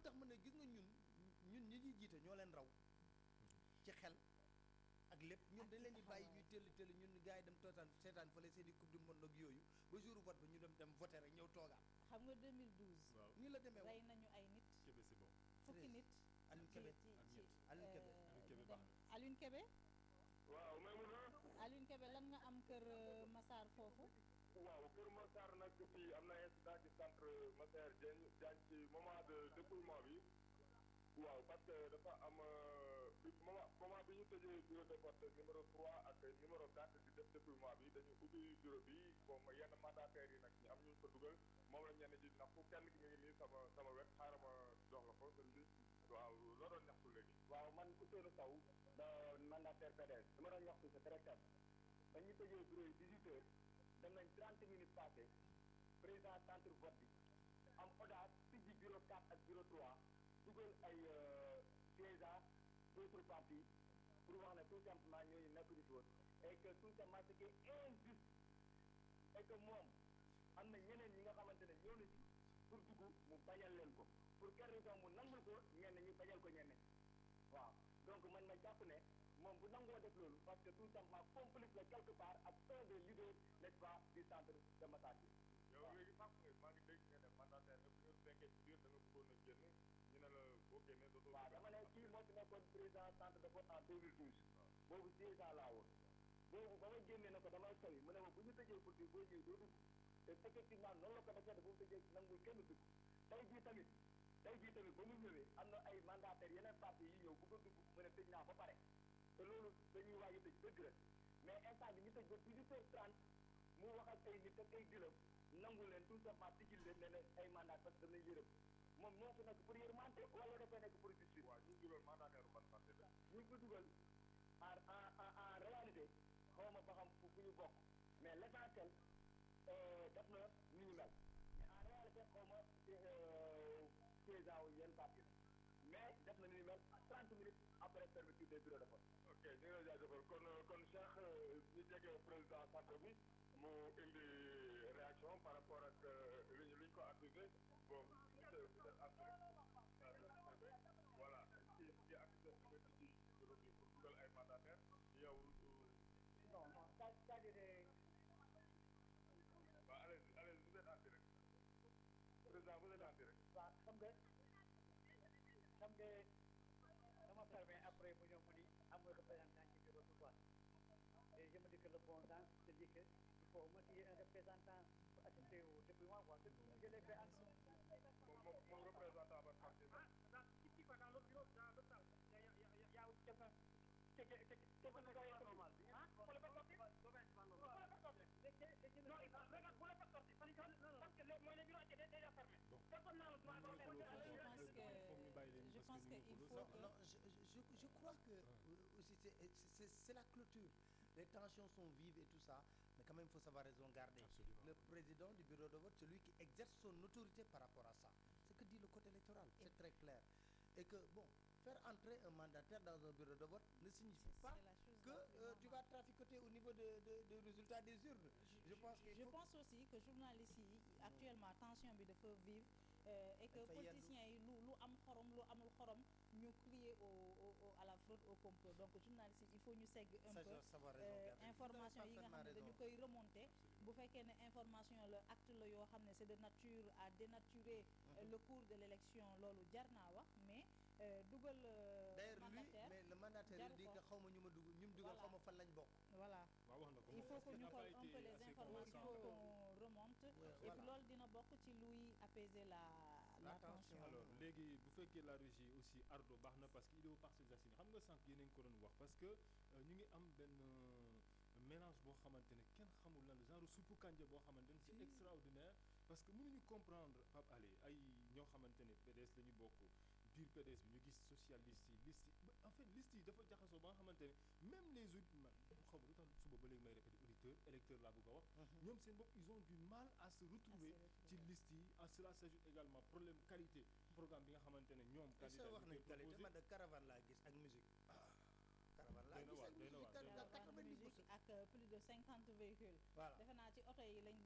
tax ma ne gis nga ñun ñi ñuy jiite ñoo leen raw ci xel ak lépp ñun dañ leen di bàyyi ñuy tëll ñun gars yi dem tootaan seetaan fële seen i coupe du monde ak yooyu ba jour vote ba ñu dem voter rek ñëw toogaat. xam nga 2012. waaw nii la demee rey nañu ay nit. Kébé c'est bon. fukki nit. Alioune Kébé Alioune Kébé Alioune Kébé. waaw Maimouna. Alioune Kébé lan nga am kër Massar foofu. waaw kër Massar nag fii am na incident ci centre Massar Diagne ci moment de dépouillement bi. waaw parce que dafa am moment bi ñu tëjee bureau de vote numéro 3 ak numéro 4 di def dépouillement bi dañu ubbi bureau bi comme yenn mandataires yi nag ñu am ñu ko dugal moom la ñenn ji naxtu kenn ki mi ngi nii sama wet xaaral ma jox la ko sëñ bi waaw loo doon ñaxtu léegi. waaw man Ousseynou Sow mandataire PDS dama doon ñaxtu c'est très simple ba ñu tëjee bureau yi 18 heures dem nañ 30 minutes passé président centre vote bi am audace tijji bureau 4 ak bureau 3. dugal ay sièges d'autres partis pour wax ne tout simplement ñooñu nekkuñu fi woon et que tout simplement ce qui est injuste et que moom am na ñeneen ñi nga xamante ne ñëw na ci pour dugg mu bañal leen ko pour quelle raison mu nangul ko ñenn ñi bañal ko ñenn waaw donc man ma jàpp ne moom bu nangoo def loolu parce que tout simplement complice la quelque part ak un des leaders n'est-ce pas du centre de Massar bi. yow léegi sax maa ngi dégg nga ne mandataire ne bu ñu fekkee ci biir da nga bëggoon a génn ñu ne la boo génnee dootoo. waaw dama ne kii moo ci nekkoon président centre de vote en 2012. boobu 16 ans laa woon. boobu ba ma génnee ne ko damay sori mu ne ma bu ñu tëjee pour boo ñëwee doo dugg te effectivement noonu la ko defee bu mu tëjee nangul kenn dugg tey jii tamit ba mu ñëwee am na ay mandataires yeneen parti yi ñëw bëgg a dugg mu ne tëj naa ba pare te loolu dañuy waaj a tëj dëgg la mais instant bi ñu tëj ba 18h30 mu wax ak ay nit ak ay dilam nangu leen tout simplement tijjil leen ne ay mandat parce que dañuy yërëm moom ñoo fi nekk pour yërmante wala dafa nekk pour justice. waaw ñu ngi dugal mandataire ban parti la. ñu ngi ko dugal en réalité xaw ma ba xam fu ñu bokk mais l'essentiel def na ni ñu mel mais en réalité xaw ma président wu yenn parti mais def na ni ñu mel 30 minutes après fermeture des bureaux de vote. ok ñu ngi lay jaajëfal kon Cheikh ñu jege président centre bi. mu indi réaction par rapport ak li ñu ko accusé bon voilà ci accusé ci bureau bi pour dugal ay mandataires yow. non c'est-à-dire. waaw allez vous êtes en direct président vous êtes en direct. waaw xam nga dama permet après mu ñëw mu ni amul représentant ci bureau du vote et je me dis que le bon sens se dit que au moins qu'il y ait un représentant pour assister au dépouillement, quoi. Je l'ai fait mon représentant va partir. Ici, quoi, dans l'autre bureau, dans l'autre salle, il y a quelqu'un. C'est normal. Hein? Vous ne pouvez pas sortir? Vous ne pouvez pas sortir. Non, regarde, vous ne pouvez pas sortir. Parce que le bureau était déjà fermé. Personne n'a le droit de sortir. Je pense qu'il faut. Non, je crois que aussi c'est la clôture. Les tensions sont vives et tout ça, mais quand même il faut savoir raison garder. Absolument. Le président du bureau de vote, celui qui exerce son autorité par rapport à ça. C'est ce que dit le code électoral, c'est très clair. Et que, bon, faire entrer un mandataire dans un bureau de vote ne signifie pas que tu vas traficoter au niveau des résultats des urnes. Je pense aussi que journalistes yi actuellement tension bi dafa vive et que politiciens yi lu am xorom lu amul xorom ñu crier à la fraude au complot. Donc journalistes yi il faut ñu segg un peu information yi nga xam ne dañu koy remonter bu fekkee ne information la acte la yoo xam ne c'est de nature à dénaturer le cours de l'élection loolu jar naa wax mais dugal d'ailleurs lui mais le mandataire il dit que xaw ma ñu ma dugg ñu dugal xaw ma fan lañ bokk. Voilà il faut que ñu xool un peu les informations qu'on remonte et puis loolu dina bokk ci luy apaiser la tension. Alors léegi bu fekkee la régie aussi ardo baax na parce que il est au Parcelles Assainies xam nga sànq yéen a ngi ko doon wax parce que ñu ngi am benn mélange boo xamante ne kenn xamul lan genre suppu kanja boo xamante ne c'est extraordinaire parce que mënuñu comprendre Pape Alé ay ñoo xamante ne PDS la ñu bokk biir PDS bi ñu gis socialiste yi liste yi en fait liste yi dafa jaxasoo ba nga xamante ne même les auditeurs xaw ma lu tax suba ba léegi may répété auditeur électeur laa bëgg a wax ñoom seen bopp ils ont du mal à se retrouver ci liste yi à cela s'ajoute également problème qualité programme bi nga xamante ne ñoom candidat wax nañ qualité man de caravane laa gis ak musique caravane laa gis ak musique ak plus de 50 véhicules. voilà defe naa ci oto yi lañ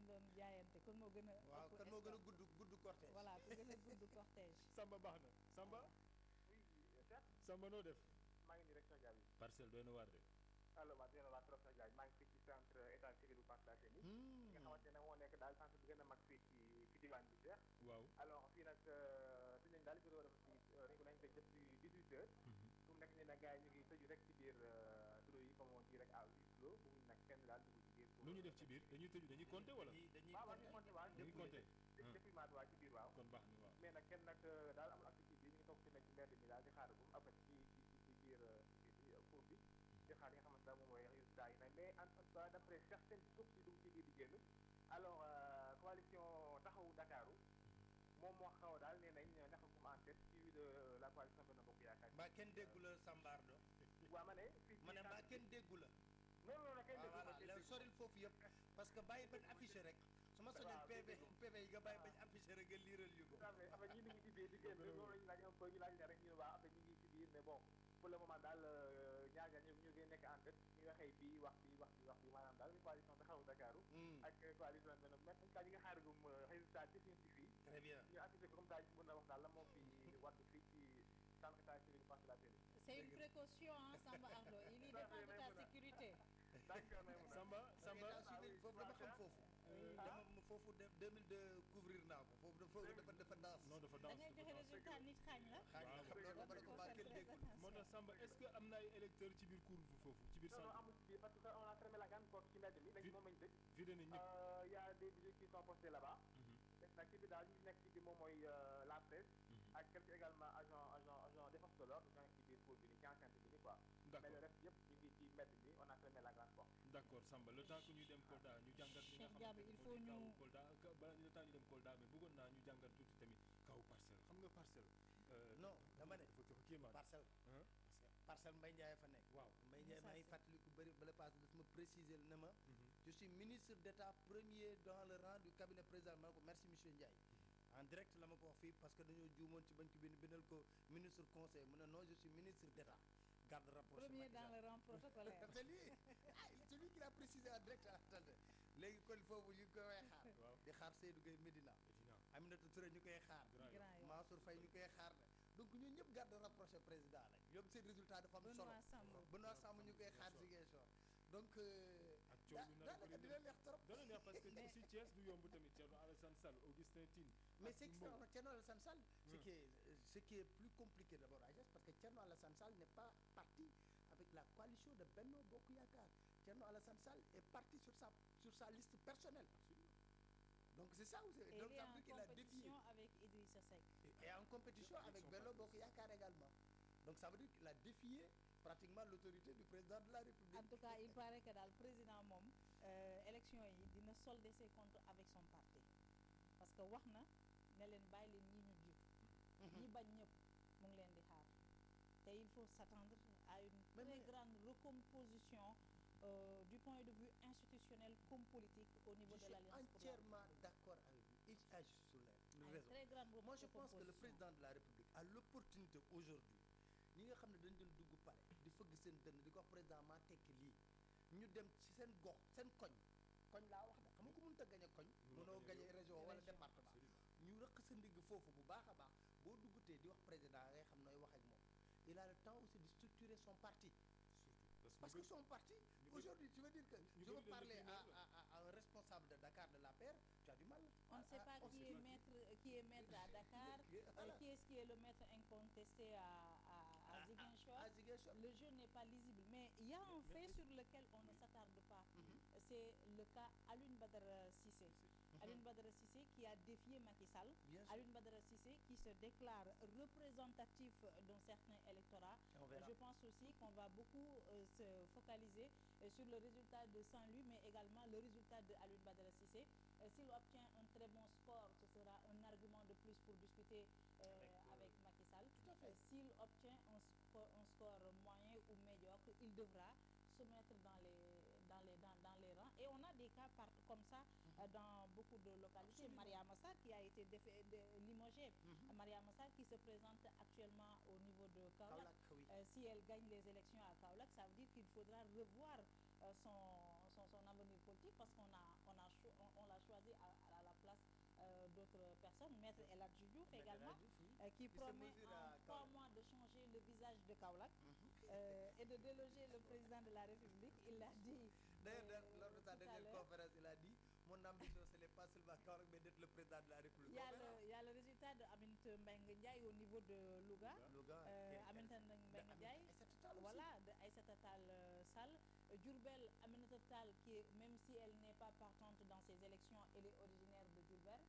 doon jaayante kon moo gën a. waaw kon moo gën a gudd cortège. voilà ku gën a gudd du cortège. Samba baax na Samba. oui Cheikh. Samba noo def. maa ngi nii rek Cheikh Diaby. parcelle doy na waar de. alors maa ngi trop Cheikh Diaby maa ngi fii ci centre état civil bu Parcelles Assainies. nga xamante ne moo nekk daal centre bi gën a mag fii ci diwaan bi Cheikh. waaw alors fii nag fi nañ daal bureau dafa fii régu nañ ko depuis 18 heures. fu mu nekk nii nag gars yi ñu ngi tëju rek ci biir bureau yi comme on dit rek à huis clos bu mu nag kenn daal dugg ci biir. lu ñu def ci biir dañuy tëju dañuy compter wala. waaw ñu compter waaw dañuy compter. depuis maat waa ci biir waaw. kon baax na waaw. mais nag kenn nag daal amul accès ci biir ñu ngi toog fi nekk ci mbedd mi daal di xaar bu mu après ci biir cour bi di xaar yi nga xamante ne moom mooy résultat yi nag mais en tout cas d'après certaines sources yi dugg ci biir di génn alors coalition taxawu Ndakaaru moom moo xaw daal nee nañ nekkagum en tête suivi de la coalition Benno Bokk Yaakaar. mbaa kenn déggu la Sambardo. waaw ma ne. fii ma ne mbaa kenn déggu la. non non kenn déggu voilà la soril foofu yëpp parce que bàyyi bañ affiché rek su ma soñoon PV yi nga bàyyi bañ affiché rek nga liiral yu ko. après ñi ngi ci biir di génn loolu lañu laaj un peu ñu laaj ne rek ñu ne waa après ñu ngi ci biir mais bon pour le moment daal ñaar ñu ngi nekk en tête ñu waxee bii wax bi maanaam daal ñu coalition Taxawu Ndakaaru ak coalition Benno mais en tout cas ñi nga xaaragum résultat définitif yi très bien ñu affiché ko comme daal ñu mën a wax daal la moo fi wadd fii ci centre état civil Parcelles Assainies. C'est une précaution hein, Samba Ardo il y dépend de ta sécurité. Samba foofu dama xam foofu. dama foofu 2002 couvrir naa ko foofu dafa danse. non dafa da danse ngay joxe résultat nit xaañ la. xaañ la xam loolu ba ne ko mbaa kenn déggul. moo tax Samba est-ce que am na ay électeurs ci biir cour bi foofu ci biir non centre. amul ci biir parce que on a fermé la grande porte ci mbedd mi léegi moom lañu tëj. vidé nañ ñëpp. y a des vigiles qui sont postés là-bas. def nag ci bi daal ñu nekk ci biir moom mooy la presse. ak quelques également agent défense de l'ordre ñoo ngi ci biir cour bi ni ci enceinte bi ni quoi. mais le reste yëpp ñu ngi ci mbedd mi on a fermé la grande porte. d'accord Samba le temps que ñuy dem Kolda ñu jàngat li nga Cheikh Diaby il faut ñu Kolda bala ñu le temps ñu dem Kolda mais bëggoon naa ñu jàngat tuuti tamit kaw parcelle xam nga parcelle. non dama ne dafa kéemaan. parcelle. parcelle Mbaye Ndiaye fa nekk. waaw Mbaye Ndiaye maa ngi fàttaliku bëri bala paase daf ma préciser ne ma. je suis ministre d'État premier dans le rang du cabinet président ma ne ko merci monsieur Ndiaye. en direct la ma ko wax fii parce que dañoo juumoon ci bañ ko bindal ko ministre conseil mu ne non je suis ministre d'État. garde rapproché premier dans le rang protocolaire. c'est lui c'est lui qui l'a précisé en direct attendez léegi kon foofu ñu koy xaar. di xaar Seydou Gueye Medina. Aminata Touré ñu koy xaar. Mansour Faye ñu koy xaar ne donc ñun ñëpp garde rapproché président lañ ñoom seen résultat dafa am solo. Benoît Sambou ñu koy xaar Ziguinchor donc. ak coow lu nar a dina neex trop. dana neex parce que aussi Thiès du yomb tamit Thierno Alassane Sall Augustin Tine. mais c'est extraordinaire Thierno Alassane Sall. ce qui est plus compliqué d'abord à Thiès parce que Thierno Alassane Sall n'est pas parti avec la coalition de Benno Bokk Yaakaar Thierno Alassane Sall est parti sur sa liste personnelle. donc c'est ça aussi. Et donc il est ça veut dire qu'il a défié. en compétition avec Idrissa Seck. Et en compétition avec Benno Bokk Yaakaar également. donc ça veut dire qu'il a défié pratiquement l'autorité du président de la République. En tout cas il paraît que daal président moom élection yi dina solder ses comptes avec son parti parce que wax na ne leen bàyyi leen ñi ñu jiitu. ñi bañ ñëpp mu ngi leen di xaar te il faut s'attendre à une très grande recomposition du point de vue institutionnel comme politique au niveau de l'Alliance pour la République. Je suis entièrement d'accord avec vous et sur le raison. Très grande moi je pense que le président de la République a l'opportunité aujourd'hui ñi nga xam ne dañ doon dugg palais di fëgg seen dënn di ko wax président maa tekki lii ñu dem ci seen gox seen koñ laa wax da xam nga ko mënut a gañe koñ mënoo gañe région wala département ñu rëq sa ndigg foofu bu baax a baax boo duggutee di wax président ngay xam nooy wax ak moom il a le temps aussi de structurer son parti parce que son parti aujourd'hui tu veux dire que je veux parler à un responsable de Dakar de l'APR tu as du mal on ne sait pas qui est maître à Dakar qui est le maître incontesté à Ziguinchor. Le jeu n'est pas lisible mais il y a un fait sur lequel on ne s'attarde pas c'est le cas Alioune Badara Cissé. Alioune Badara Cissé qui a défié Macky Sall. Alioune Badara Cissé qui se déclare représentatif d'un certain électorat. Je pense aussi qu'on va beaucoup se focaliser sur le résultat de Saint-Louis mais également le résultat de Alioune Badara Cissé. S'il obtient un très bon score, ce sera un argument de plus pour discuter avec Macky Sall. S'il obtient un score moyen ou médiocre, il devra se mettre dans les rangs. Et on a des cas comme ça dans beaucoup de localités. Absolument. Mariama Sarr qui a été limogée. Mariama Sarr qui se présente actuellement au niveau de Kaolack. Si elle gagne les élections à Kaolack, ça veut dire qu'il faudra revoir son avenir politique parce qu'on l'a choisi à la place d'autres personnes, Maître El Hadji Diouf également, qui se promet mesure en à 3 Kaolack. mois de changer le visage de Kaolack et de déloger le président de la République. Il l'a dit D'ailleurs, lors de sa tout à dernière l'heure. conférence, il a dit mon ambition, ce n'est pas seulement Kaolack, mais d'être le président de la République. Il y a le résultat de Aminata Mbengue Ndiaye au niveau de Louga. Louga. Aminata Mbengue Ndiaye. Voilà, de Aïssata Tall Sall. Diourbel, Aminata Tall, même si elle n'est pas partante dans ces élections, elle est originaire de Diourbel.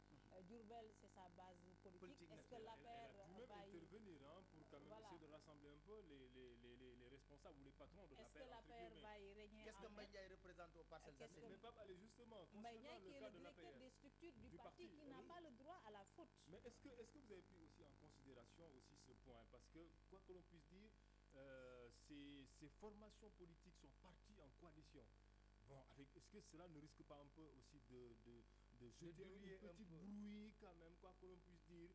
Diourbel, c'est sa base politique. Est-ce que l'APR va intervenir pour quand même essayer de rassembler un peu les responsables ou les patrons de l'APR. Est-ce que l'APR va y régner? Qu'est-ce que Mbaye Ndiaye représente aux Parcelles Assainies? Mais pas aller justement. Mbaye Ndiaye qui est le directeur des structures du parti qui n'a pas le droit à la faute. Mais est-ce que vous avez pris aussi en considération aussi ce point? Parce que quoi que l'on puisse dire, ces formations politiques sont parties en coalition. Bon, est-ce que cela ne risque pas un peu aussi de jeter un petit bruit quand même, quoi que l'on puisse dire,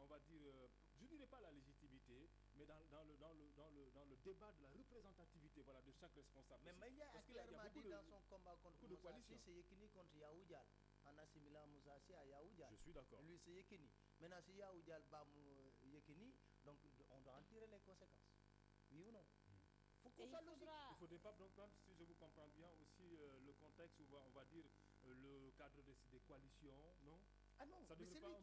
on va dire, je ne dirais pas la légitimité, mais dans le débat de la représentativité, voilà, de chaque responsable. Mais Mbaye Ndiaye a clairement dit dans son combat contre Moussa Sy, c'est Yekini contre Yahou Dial, en assimilant Moussa Sy à Yahou Dial. Je suis d'accord. Lui, c'est Yekini. Maintenant, si Yahou Dial bat Yekini, donc on doit en tirer les conséquences. Oui ou non? Faut qu'on soit logique. Il ne faudrait pas prendre, si je vous comprends bien, aussi le contexte, on va dire, le cadre des coalitions, non? Ah non, ça mais c'est lui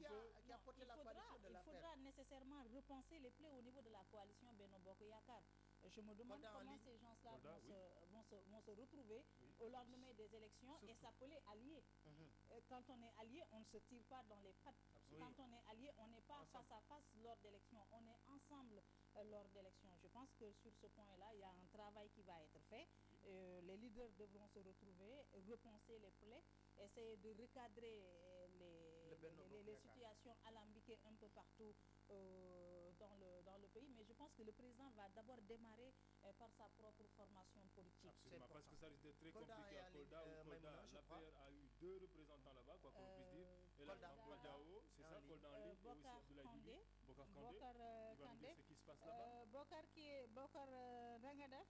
qui a porté la coalition de l'affaire. Il faudra nécessairement repenser les plaies au niveau de la coalition Benno Bokk Yakaar. Je me demande comment ces gens-là vont se retrouver au lendemain des élections et s'appeler alliés. Quand on est allié, on ne se tire pas dans les pattes. Quand on est allié, on n'est pas face à face lors d'élections. On est ensemble lors d'élections. Je pense que sur ce point-là, il y a un travail qui va être fait. Les leaders devront se retrouver, repenser les plaies, essayer de recadrer les situations alambiquées un peu partout dans le pays. Mais je pense que le président va d'abord démarrer par sa propre formation politique. Absolument, parce que ça risque d'être très compliqué à Kolda où l'APR a eu 2 représentants là-bas, quoi qu'on puisse dire. Et là, Diao, c'est ça, Kolda en ligne, et aussi Abdoulaye Bibi, Bokar Kandé, qui va nous dire ce qui se passe là-bas. Bokar Rangadef.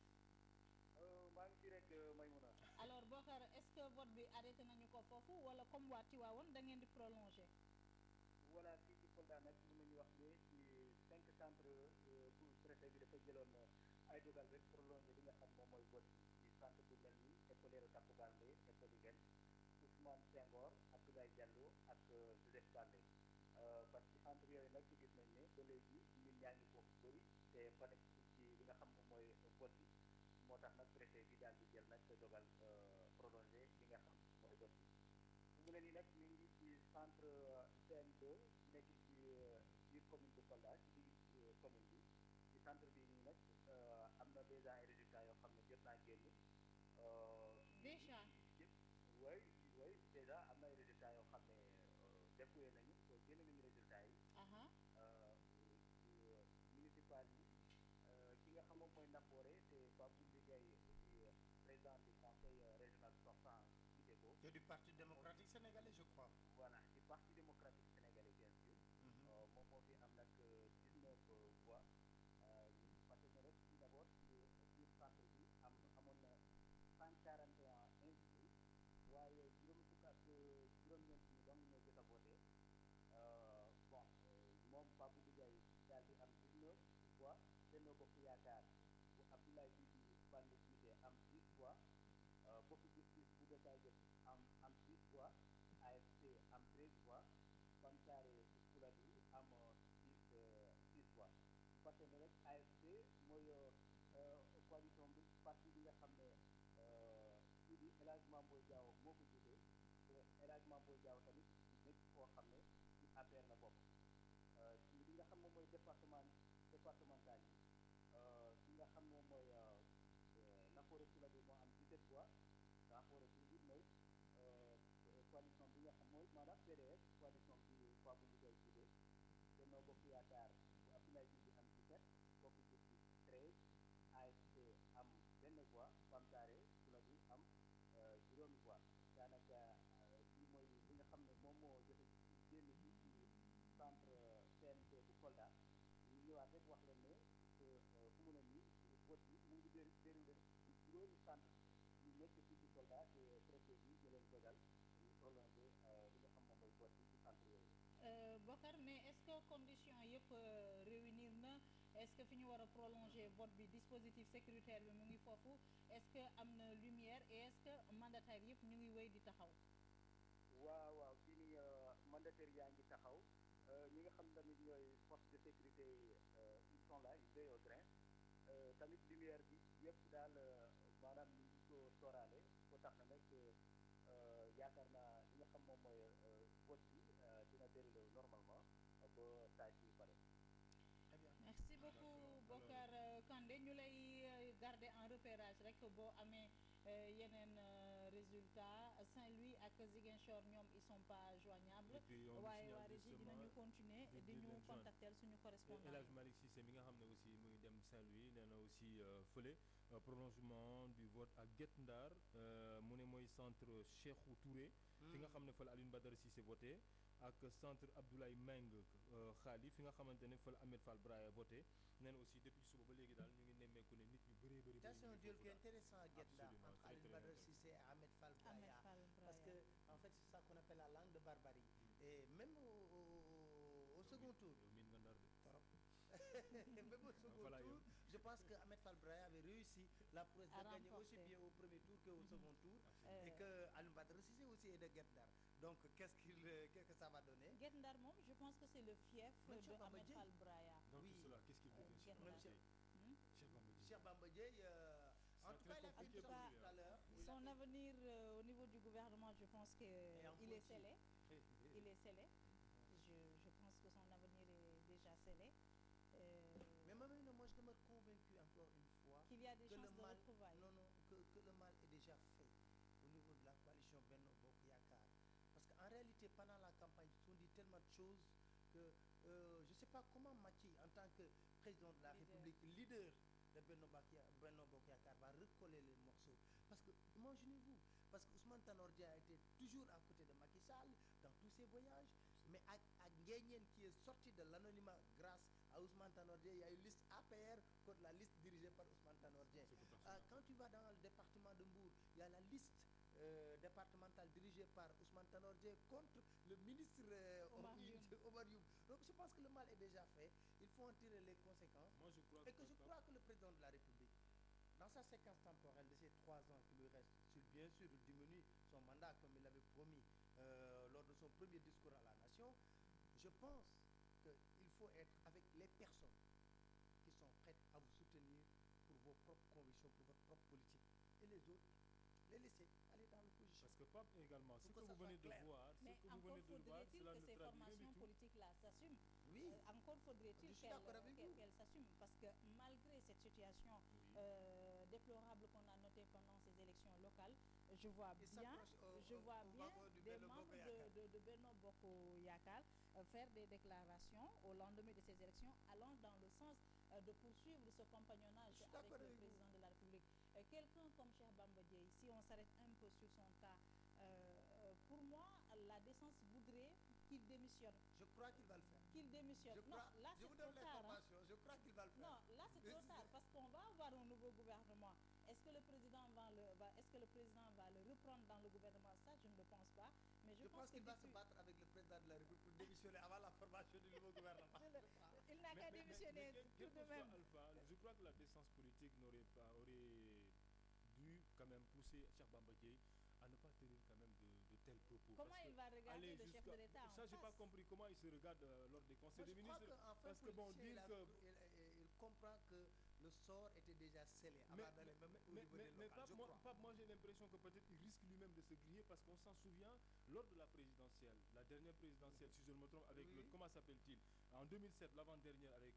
maa ngi fi rek Maymouna. Alors Bokar, est-ce que vote bi arrêté nañu ko foofu wala comme waa Tivaouane da ngeen di prolonger? Voilà, fii ci Kolda nag mën nañu wax ne ci 5 centres pour préfet bi dafa jëloon ay dogal rek prolonger li nga xam moom mooy vote bi ci centre bu mel ni école Taku Baldé, école Iguène, Ousmane Senghor, Abdoulaye Diallo ak Joseph Baldé. Parce que centre yooyu nag ci gis nañ ne ba léegi nit ñaa ngi foofu bëri te fa nekk ci li nga xam moom mooy vote bi. moo tax nag préfet bi daal di jël nag dogal prolongé li nga xam mooy vote bi mu ne nii nag ñu ngi ci centre CM2 nekk ci biir commune de Kolda ci biir commune bi ci centre bi nii nag am na déjà ay résultats yoo xam ne jot naa génn. déjà oui déjà am na ay résultats yoo xam ne dépouillé nañu génn nañu résultats yi. municipal yi. ki nga xam moom mooy Nafoore te Babou Ndiaye aussi président du conseil régional sortant jiite ko. C'est du Parti démocratique sénégalais, je crois. Voilà, du Parti démocratique sénégalais bien sûr. moom moo fi am nag 19 voix. parce que rek tout d'abord ci biir centre bi amoon na 141 inscrits waaye juróomi fukk ak juróom-ñeent ñi donc ñoo jot a voté bon moom Babou Ndiaye daal di am 19 voix. Benno Bokk Yaakaar bu Abdoulaye Bibi Baldé jiite am 10 voix Bokk Gis-Gis bu Détaillé am 10 voix AFP am 13 voix Bantare Kouladi am 6 voix bu fekkee ne rek AFP mooy coalition bi parti bi nga xam ne kii di El Hadj Mamboy Diaw moo ko jiite te El Hadj Mamboy Diaw tamit nekk koo xam ne ci APR la bokk ci li nga xam ne mooy départemental yi ki nga xam moom mooy Nafoore Kouladi moo am 17 voix Nafoore Kouladi mooy coalition bi nga xam mooy maanaam PDS coalition bi Babou Ndiaye jiite Benno Bokk Yaakaar bu Abdoulaye Bibi am 17 Bokk Gis-Gis 13 AFP am benn voix Bantare Kouladi am juróomi voix daanaka lii mooy li nga xam ne moom moo jot a génn ci centre CNP bu Kolda ñu ñëwaat rek wax leen ne que fu mu ne nii vote bi mu ngi déroulé ci juróomi centre yu nekk fii ci Kolda te préfet bi jëleen dogal ñu prolongé li nga xam moom mooy vote bi ci centre yooyu. conditions yëpp réunir na est-ce que fi ñu war a prolonger vote bi dispositif sécuritaire bi mu ngi foofu est-ce que am na lumière et est-ce que mandataire yëpp ñu ngi wéy di taxaw. waaw fii nii mandataire yaa ngi taxaw ñi nga xam tamit ñooy force de sécurité ils sont là ils veillent au train tamit lumière bi yëpp daal maanaam ñu ngi ko sóoraale ko tax na nag yaakaar naa li nga xam moom mooy vote bi dina déroulé normalement ba saa si pare. merci beaucoup Bocar Kandé ñu lay garder en repérage rek boo amee yeneen résultat Saint-Louis ak Ziguinchor ñoom ils sont pas joignables waaye waa régie dinañu continuer di ñu contacter suñu correspondant El Hadj Malick Cissé mi nga xam ne aussi mu ngi dem Saint-Louis nee na aussi fële prolongement du vote à Guet Ndar mu ne mooy centre Cheikhou Touré fi nga xam ne fa la Alioune Badara Cissé voté ak centre Abdoulaye Meng Khali fi nga xamante ne fa la Ahmed Fall Braya voté nee na aussi depuis suba ba léegi daal ñu ngi nemmeeku ne nit ñu bëree bëri. c'est un duel qui est intéressant à Guet Ndar entre Alioune Badara Cissé et Ahmed Fall Braya parce que en fait c'est ça qu'on appelle la langue de barbarie et même au second tour. min nga Ndar de trop même au second tour je pense que Ahmed Fall Braya avait réussi la prouesse de gagner aussi bien au premier tour qu'au second tour et que Alioune Badara Cissé aussi est de Guet Ndar donc qu'est-ce que ça va donner. Guet Ndar moom je pense que c'est le fief de Ahmed Fall Braya. donc cela qu'est-ce qu'il veut dire Cheikh Bamba Dièye en tout cas il a fait une sortie tout à l'heure son avenir au niveau du gouvernement je pense que il est scellé il est scellé je pense que son avenir est déjà scellé mais même moi je demeure convaincu encore une fois qu'il y a des chances de retrouvailles que le mal est déjà fait au niveau de la coalition Benno Bokk Yakaar parce qu'en réalité pendant la campagne ils se sont dit tellement de choses que je sais pas comment Macky en tant que président de la République leader de Benno Bokk Yakaar va recoller les morceaux parce que imaginez-vous parce que Ousmane Tanor Dieng a été toujours à côté de Macky Sall dans tous ses voyages mais ak Nguéniène qui est sorti de l'anonymat grâce à Ousmane Tanor Dieng il y a une liste APR contre la liste dirigée par Ousmane Tanor Dieng quand tu vas dans le département de Mbour il y a la liste départementale dirigée par Ousmane Tanor Dieng contre le ministre Omar Youm donc je pense que le mal est déjà fait il faut en tirer les conséquences et que je crois que le président de la République dans sa séquence temporelle de ces 3 ans qui lui restent bien sûr il diminue son mandat comme il l'avait promis lors de son premier discours à la nation je pense qu'il faut être avec les personnes qui sont prêtes à vous soutenir pour vos propres convictions pour votre propre politique et les autres les laisser aller dans l'opposition. Parce que Pape également, ce que vous venez de voir, mais encore faudrait-il que ces formations politiques-là s'assument. Oui. Encore faudrait-il qu'elles s'assument parce que malgré cette situation déplorable qu'on a notée pendant ces élections locales, je vois bien des membres de Benno Bokk Yakaar faire des déclarations au lendemain de ces élections allant dans le sens de poursuivre ce compagnonnage avec le président de la République. Quelqu'un comme Cheikh Bamba Dièye, si on s'arrête un peu sur son cas, pour moi, la décence voudrait qu'il démissionne. Je crois qu'il va le faire. Qu'il démissionne. Non, là c'est trop tard. Je crois qu'il va le faire. Non, là c'est trop tard parce qu'on va avoir un nouveau gouvernement. Est-ce que le président va le reprendre dans le gouvernement? Ça, je ne le pense pas. Mais je pense qu'il va se battre avec le président de la République pour démissionner avant la formation du nouveau gouvernement. Il n'a qu'à démissionner tout de même. Alpha, je crois que la décence politique aurait dû quand même pousser Cheikh Bamba Dièye à ne pas tenir quand même de tels propos. Comment il va regarder le chef de l'État? Ça, j'ai pas compris comment il se regarde lors des conseils des ministres. Parce que bon, dire il comprend que le sort était déjà scellé avant d'aller même au niveau des locales. Moi j'ai l'impression que peut-être il risque lui-même de se griller parce qu'on s'en souvient lors de la présidentielle, la dernière présidentielle, si je ne me trompe, avec comment s'appelle-t-il, en 2007, l'avant-dernière avec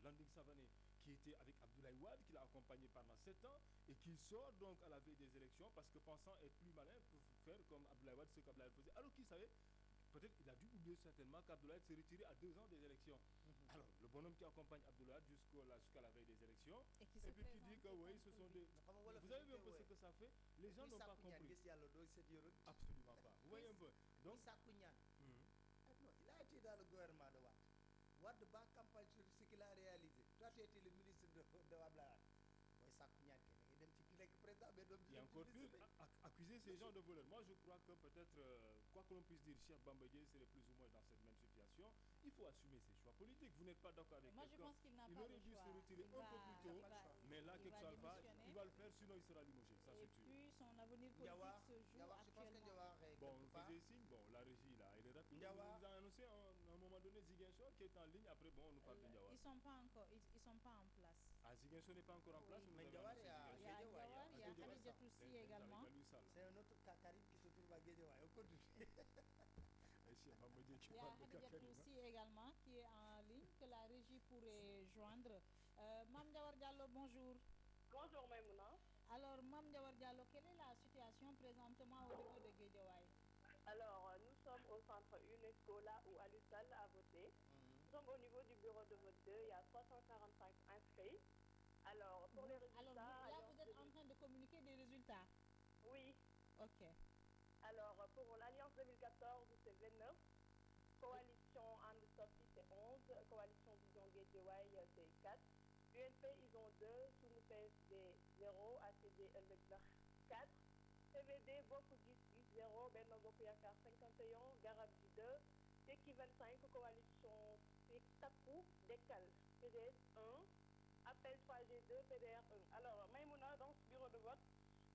Landing Savané, qui était avec Abdoulaye Wade, qui l'a accompagné pendant 7 ans et qui sort donc à la veille des élections parce que pensant être plus malin pour faire comme Abdoulaye Wade, ce qu'Abdoulaye faisait, alors qu'il savait. Peut-être il a dû oublier certainement qu'Abdoulaye s'est retiré à 2 ans des élections. Alors, le bonhomme qui accompagne Abdoulaye jusqu'à la veille des élections, et puis qui dit que oui, ce sont des... Vous avez vu un peu ce que ça fait? Les gens n'ont pas compris. Absolument pas. Vous voyez un peu. Donc, non, il a été dans le gouvernement de Wade. Wade bat campagne sur ce qu'il a réalisé. Toi, tu étais le ministre de Abdoulaye. Il y a encore plus accuser ces gens de voleurs. Moi, je crois que peut-être, quoi que l'on puisse dire, Cheikh Bamba Dièye serait plus ou moins dans cette même situation. Il faut assumer ses choix politiques. Vous n'êtes pas d'accord avec Moi, je quelqu'un. pense qu'il n'a Il pas aurait le dû choix. se retirer Il un peu va- plus tôt. il va- Mais là, il quel va soit Alpha, démissionner. il va le faire, sinon il sera limogé. Ça, Et c'est sûr. puis, son avenir politique Ndiawar, se joue Ndiawar, je pense que actuellement. Ndiawar est Bon, quelque on part. faisait signe, bon, la régie là, elle est rapide. Ndiawar. Vous a annoncé à un moment donné Ziguinchor qui est en ligne. Après, bon, on nous parle de Ndiawar. Ils sont pas encore, ils sont pas en place. Ah, Ziguinchor n'est pas encore en Oui. place. Vous Mais avez Ndiawar annoncé est à Il y a Ziguinchor. Ndiawar, il y a Guédiawaye, Khadija Guédiawaye. Toussi également. C'est un autre Karim qui se trouve à Guédiawaye. On continue. Il y a Khadija Toussi également qui est en ligne, que la régie pourrait joindre. Mame Ndiawar Diallo, bonjour. Bonjour Maïmouna. Alors, Mame Ndiawar Diallo, quelle est la situation présentement au niveau de Guédiawaye? Alors, nous sommes au centre UNESCO, là où Aliou Sall a voté. Nous sommes au niveau du bureau de vote 2, il y a 345 inscrits. Alors, pour les résultats... Alors, là, vous êtes en train de communiquer des résultats? Oui. Ok. Alors, pour l'Alliance 2014, c'est 29. Coalition And Sophie, c'est 11. Coalition Vision Guédiawaye, c'est 4. UNP, ils ont 2. Sunu PSD, 0. ACD, 4. CVD, Bokk Gis Gis, 0. Benno Bokk Yakaar, 51. Garabji, 2. Tekki 25. Coalition Takku, Dekkal, PDS, 1. Appel 3G2, PDR 1. Alors, Maïmouna, dans ce bureau de vote,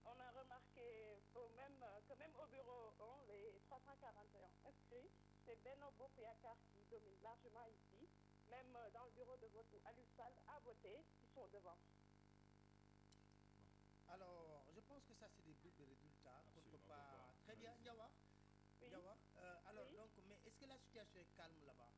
on a remarqué que même au bureau 1, les 341 inscrits, c'est Benno Bokk Yakaar qui domine largement ici. Même dans le bureau de vote où Aliou Sall a voté, ils sont devant. Alors, je pense que ça, c'est des bribes de résultats qu'on ne peut Absolument, pas. on peut pas Très bien, analyser. Ndiawar. Oui. Ndiawar. Alors, Oui. donc, mais est-ce que la situation est calme là-bas?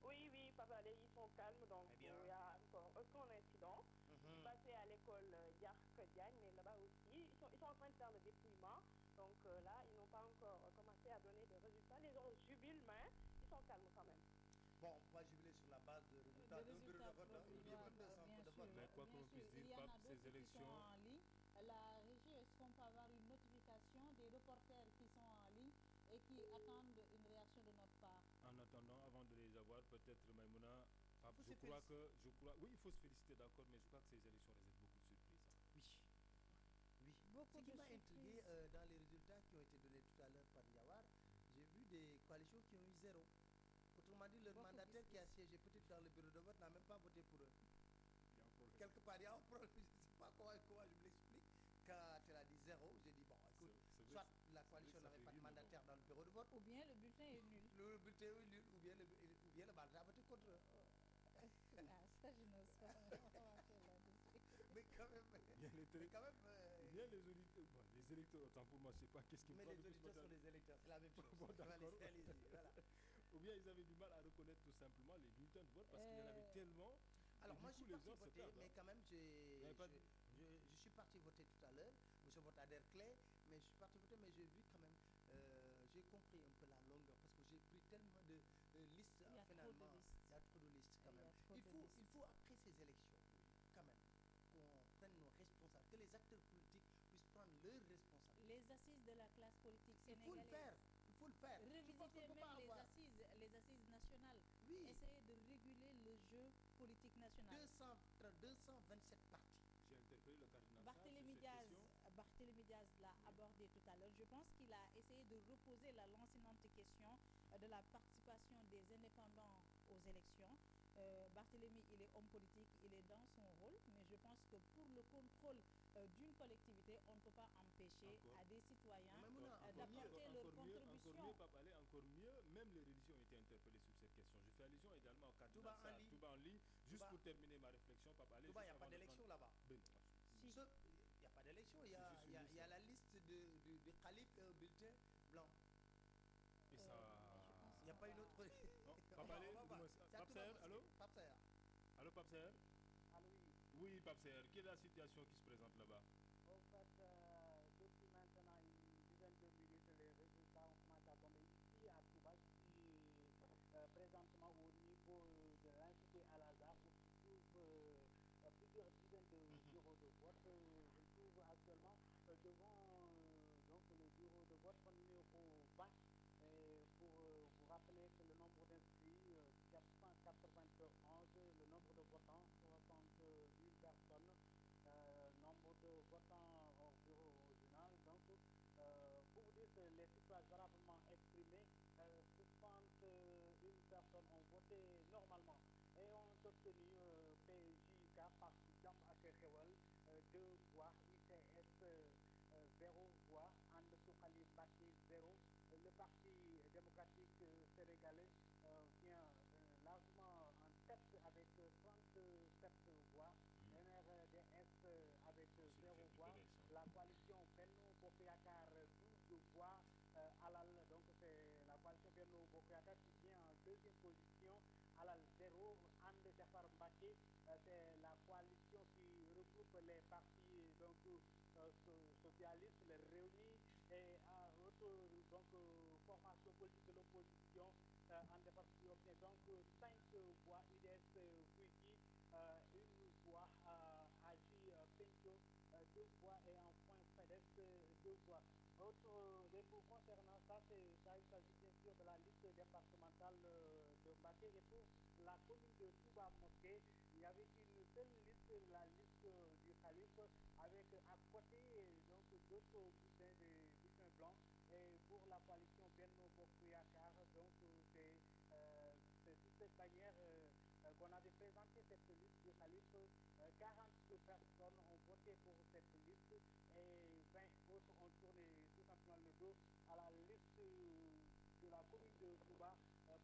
Oui, oui, Papa, ils sont calmes, donc Très il bien. n'y a encore aucun incident. Mhm. Passé à l'école Yark Diagne, mais là-bas aussi, ils sont en train de faire le dépouillement. Donc là, ils n'ont pas encore commencé à donner des résultats. Les gens jubilent, mais ils sont calmes quand même. Bon, on va jubiler sur la base de résultats d'un bureau de vote, hein. Il y a même deux centres de vote. Mais quoi Bien qu'on sûr, puisse il dire, y en a Pape, ces d'autres qui élections- sont en ligne. La régie, est-ce qu'on peut avoir une notification des reporters qui sont en ligne et qui attendent une réaction de notre part? En attendant, avant de les avoir, peut-être Maïmouna, Pape, Faut je se crois que, oui, il faut se féliciter, d'accord, mais je crois que ces élections réservent beaucoup de surprises. hein. Oui. Oui. Beaucoup Ce qui de m'a intrigué surprises. dans les résultats qui ont été donnés tout à l'heure par Ndiawar, j'ai vu des coalitions qui ont eu 0. Autrement dit, leur Beaucoup mandataire plus. qui a siégé peut-être dans le bureau de vote n'a même pas voté pour eux. Il y a un problème. Quelque part, il y a un problème. Je ne sais pas comment je me l'explique. Quand elle a dit 0, j'ai dit, bon, écoute, C'est vrai soit que- la c'est coalition vrai que ça n'avait fait pas de rire, mais mandataire dans le bureau de vote, Ou bien le bulletin est nul. le bulletin est nul, ou bien le mandataire a voté contre eux. Ah, ça, je n'ose pas. On va faire là-dessus. Mais quand même, Bien les mais télé- quand même, Bien les auditeurs, bon, les électeurs, autant pour moi, je sais pas qu'est-ce qu'ils mais prennent les le plus auditeurs sont matin. des électeurs, c'est la même chose. Bon, d'accord. Allez-y, voilà. Ou bien ils avaient du mal à reconnaître tout simplement les bulletins de vote parce qu'il y en avait tellement. Alors et moi, du je coup, suis les parti gens se voter, perdent, mais hein. quand même, Vous n'avez pas- je suis parti voter tout à l'heure. Je vote à Derklé, mais je suis parti voter, mais j'ai vu quand même, j'ai compris un peu la longueur parce que j'ai pris tellement de listes Il y a trop de finalement. listes. Il y a trop de listes quand Il y a même. trop de listes. Il faut après ces élections, quand même, qu'on prenne nos responsabilités, que les acteurs politiques puissent prendre leurs responsabilités. Les assises de la classe politique Il faut le sénégalaise. faire. Il faut le faire. Je pense Revisiter qu'on peut même pas avoir les assises nationales. Oui. Essayer de réguler le jeu politique national. 227 partis. J'ai interpellé le cardinal Sarr sur Barthélémy cette Diaz, question. Barthélémy Diaz l'a abordé tout à l'heure. Je pense qu'il a essayé de reposer la lancinante question de la participation des indépendants aux élections. Barthélémy, il est homme politique, il est dans son rôle, mais je pense que pour le contrôle d'une collectivité, on ne peut pas empêcher Encore. à des citoyens Mais Mouna, d'apporter leur encore contribution. mieux, Pape Alé, encore mieux, même les religions ont été interpellées sur cette question. Je fais allusion également au cardinal Touba en Sarr, ligne. Touba en ligne. Juste Touba. pour terminer ma réflexion, Pape Alé. Touba, il n'y juste a pas avant de d'élection prendre- là-bas. Ben non, absolument. Si. Il n'y a pas d'élection, il y a, C'est juste il y a- une il y a liste. la liste de Khalif et un bulletin blanc. Et ça. Il n'y a pas une autre. Non, On Pape va- Alé, on va voir. dis-moi C'est ça. à Pape Touba Serre, Mosquée. allô Pape Serre. Allô, Pape Serre Allô, oui. Oui, Pape Serre, quelle est la situation qui se présente là-bas? En fait, depuis maintenant une dizaine de minutes, les résultats ont commencé à tomber ici à Touba. Je suis présentement au niveau de l'Institut Al-Azhar où se trouvent plusieurs dizaines de bureaux de vote. Je me trouve actuellement devant donc, le bureau de vote numéro 20. Et pour vous rappeler que le nombre d'inscrits, 491, le nombre de votants, 61 personnes, nombre de votants au bureau original. Donc, pour vous dire que les suffrages valablement exprimés, 61 personnes ont voté soutenu PJK, Parti Jàmm ak Xewal 2 voix, UCS 0 voix, And Suxali Mbacké 0. Le Parti démocratique sénégalais vient largement en tête avec 37 voix. MRDS avec 0 voix. La coalition Benno Bokk Yakaar 12 voix. Alal, donc c'est la coalition Benno Bokk Yakaar qui vient en deuxième position. Alal 0. And Defar Mbacké, c'est la coalition qui regroupe les partis donc socialistes, les Rewmi et autres donc formations politiques de l'opposition. And Defar qui obtient donc 5 voix. UDS Guigui 1 voix. AJ Penco 2 voix et enfin FEDES 2 voix. Pour concernant ça, il s'agit bien sûr de la liste départementale de Mbacké. Et pour la commune de Touba Mosquée, il y avait une seule liste, la liste du Khalife, avec à côté donc d'autres bulletins blancs. Et pour la coalition Benno Bokk Yakaar, donc c'est sous cette bannière qu'on avait présenté cette liste du Khalife. 40 personnes ont voté pour cette liste et 20 autres ont tourné tout simplement le dos à la liste de la commune de Touba,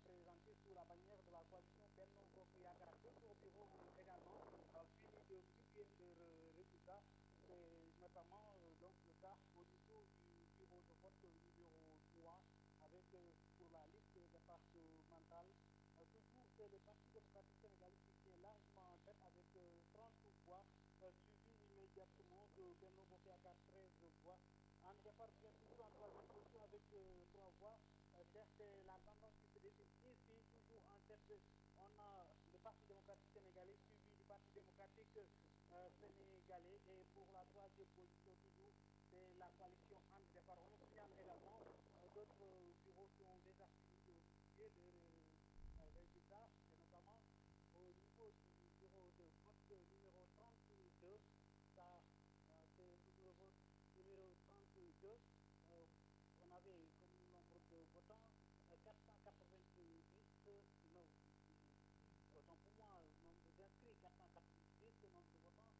présentée sous la bannière de la coalition Benno Bokk Yakaar. D'autres bureaux ont également fini de publier leurs résultats. C'est notamment donc le cas au niveau du bureau de vote numéro 3 avec pour la liste départementale. Toujours, c'est le Parti démocratique sénégalais qui tient largement en tête avec 30 voix, suivi immédiatement de Benno Bokk Yakaar 13 voix. And Defar vient toujours en troisième position avec 3 voix. C'est la tendance qui se dessine ici, toujours en tête. On a le Parti démocratique sénégalais suivi du Parti démocratique sénégalais. Et pour la troisième position, toujours, c'est la coalition And Defar. On signale également d'autres bureaux qui ont déjà fini de publier le résultat, et notamment au niveau du bureau de vote numéro 32. Ça, c'est le bureau de vote numéro 32. On avait comme nombre de votants 490, non, autant pour moi, nombre d'inscrits 490, nombre de votants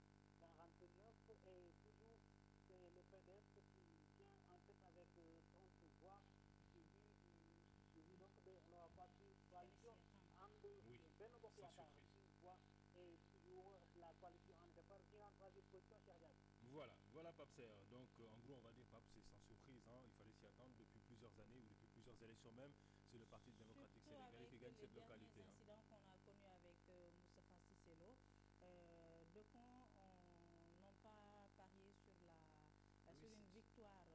49, et toujours c'est le PDS qui vient en tête avec 30 voix, suivi donc de la coalition And Benno Bokk Yakaar 6 voix, et toujours la coalition And Defar vient en troisième position. Voilà Pape Serre. Donc en gros on va dire Pape, c'est sans surprise, hein, il fallait s'y attendre depuis plusieurs années ou depuis plusieurs élections même. C'est le Parti démocratique sénégalais qui gagne cette localité. Les incidents qu'on a connus avec Moustapha Cissé Lo, de quand n'ont pas parié sur une victoire